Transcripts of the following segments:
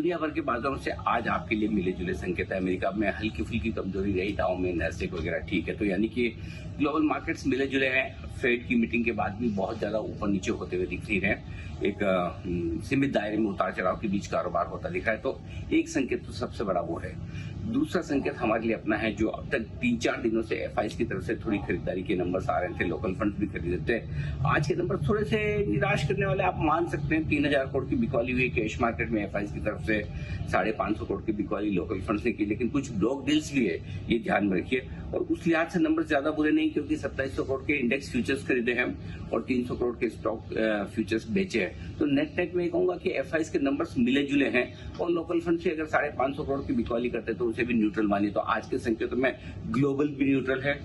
दुनिया भर के बाजारों से आज आपके लिए मिले जुले संकेत है। अमेरिका में हल्की फुल्की कमजोरी रही, डाउ में नैस्डैक वगैरह ठीक है, तो यानी कि ग्लोबल मार्केट्स मिले जुले हैं। फेड की मीटिंग के बाद भी बहुत ज्यादा ऊपर नीचे होते हुए दिख नहीं रहे। एक सीमित दायरे में उतार चढ़ाव के बीच कारोबार होता दिख रहा है। तो एक संकेत तो सबसे बड़ा वो है। दूसरा संकेत हमारे लिए अपना है, जो अब तक 3-4 दिनों से एफआईज की तरफ से थोड़ी खरीदारी के नंबर्स आ रहे थे, लोकल फंड्स भी खरीदे थे। आज के नंबर थोड़े से निराश करने वाले आप मान सकते हैं। 3000 करोड़ की बिकवाली हुई कैश मार्केट में एफआईज की तरफ से, 550 करोड़ की बिकवाली लोकल फंड्स ने की, लेकिन कुछ ब्लॉक डील्स भी है, ये ध्यान में रखिए। और उस लिहाज से नंबर ज्यादा बुरे नहीं, क्योंकि 2700 करोड़ के इंडेक्स फ्यूचर्स खरीदे हैं और 300 करोड़ के स्टॉक फ्यूचर्स बेचे हैं। तो नेट में कहूंगा कि एफआईज के नंबर्स मिले जुले हैं। और लोकल फंड से अगर 550 करोड़ की बिकवाली करते तो उसे भी न्यूट्रल मानिए। तो आज के संकेतों में ग्लोबल भी न्यूट्रल है,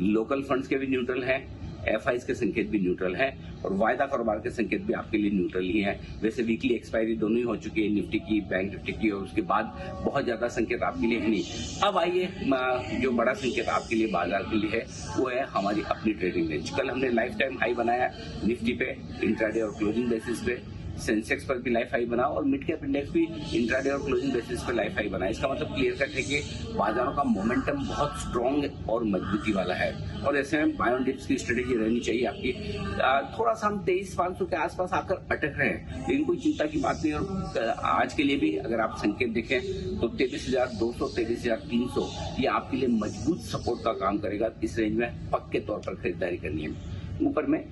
लोकल फंड्स के भी न्यूट्रल है, एफआईज के संकेत भी न्यूट्रल है और वायदा कारोबार के संकेत भी आपके लिए न्यूट्रल ही है। वैसे वीकली एक्सपायरी दोनों ही हो चुकी है, निफ्टी की, बैंक निफ्टी की, और उसके बाद बहुत ज्यादा संकेत आपके लिए है नहीं। अब आइए, जो बड़ा संकेत आपके लिए बाजार के लिए है वो है हमारी अपनी ट्रेडिंग रेंज। कल हमने लाइफ टाइम हाई बनाया निफ्टी पे, इंट्राडे और क्लोजिंग बेसिस पे। सेंसेक्स पर भी लाइफ हाई बना और मिड कैप इंडेक्स भी इंट्राडे और क्लोजिंग बेसिस पर लाइफ हाई बना। इसका मतलब क्लियर कट है कि बाजारों का मोमेंटम बहुत स्ट्रॉन्ग और मजबूती वाला है। और ऐसे में बाय ऑन डिप्स की स्ट्रेटेजी रहनी चाहिए आपकी। थोड़ा सा हम 23,500 के आसपास आकर अटक रहे हैं, लेकिन कोई चिंता की बात नहीं। और आज के लिए भी अगर आप संकेत देखें तो 23,200, 23,300 ये आपके लिए मजबूत सपोर्ट का काम करेगा। इस रेंज में पक्के तौर पर खरीदारी करनी है। ऊपर में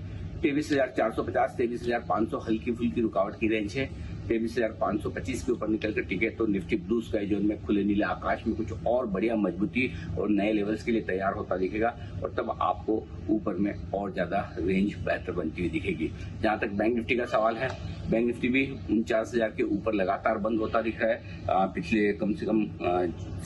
23,450, 23,500 हल्की फुल्की रुकावट की रेंज है। 23,525 के ऊपर निकल कर टिके तो निफ्टी ब्लू स्काई जोन में, खुले नीले आकाश में कुछ और बढ़िया मजबूती और नए लेवल्स के लिए तैयार होता दिखेगा। और तब आपको ऊपर में और ज्यादा रेंज बेहतर बनती हुई दिखेगी। जहां तक बैंक निफ्टी का सवाल है, बैंक निफ्टी भी 49,000 के ऊपर लगातार बंद होता दिख रहा है। पिछले कम से कम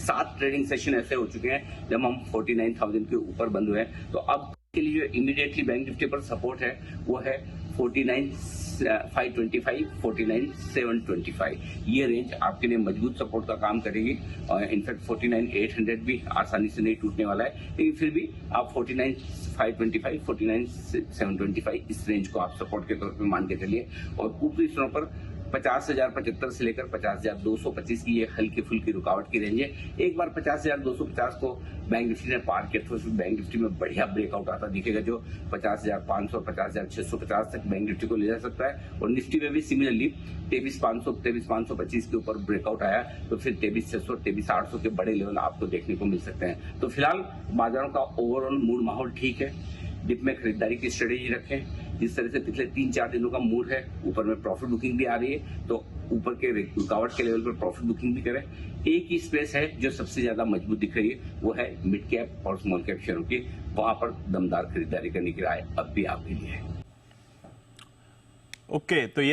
7 ट्रेडिंग सेशन ऐसे हो चुके हैं जब हम 49,000 के ऊपर बंद हुए हैं। तो अब के लिए जो इमीडिएटली बैंक निफ्टी पर सपोर्ट है वो है 49,525, 49,725। ये रेंज आपके लिए मजबूत सपोर्ट का काम करेगी। इनफैक्ट 49,800 भी आसानी से नहीं टूटने वाला है, लेकिन फिर भी आप 49,525, 49,725 इस रेंज को आप सपोर्ट के तौर पे मान के चलिए। और ऊपरी स्तरों पर 50,075 से लेकर 50,225 की ये हल्की फुल्की रुकावट की रेंज है। एक बार 50,250 को बैंक निफ्टी ने पार किया तो फिर बैंक निफ्टी में बढ़िया ब्रेकआउट आता दिखेगा, जो 50,500, 50,650 तक बैंक निफ्टी को ले जा सकता है। और निफ्टी में भी सिमिलरली 23,500, 23,525 के ऊपर ब्रेकआउट आया तो फिर 23,600, 23,800 के बड़े लेवल आपको देखने को मिल सकते हैं। तो फिलहाल बाजारों का ओवरऑल मूड माहौल ठीक है। डिप में खरीदारी की स्ट्रेटेजी रखें। जिस तरह से पिछले 3-4 दिनों का मूड है, ऊपर में प्रॉफिट बुकिंग भी आ रही है, तो ऊपर के रुकावट के लेवल पर प्रॉफिट बुकिंग भी करें। एक ही स्पेस है जो सबसे ज्यादा मजबूत दिख रही है, वो है मिड कैप और स्मॉल कैप शेयरों की। वहां पर दमदार खरीदारी करने की राय अब भी आपके लिए है। ओके, तो ये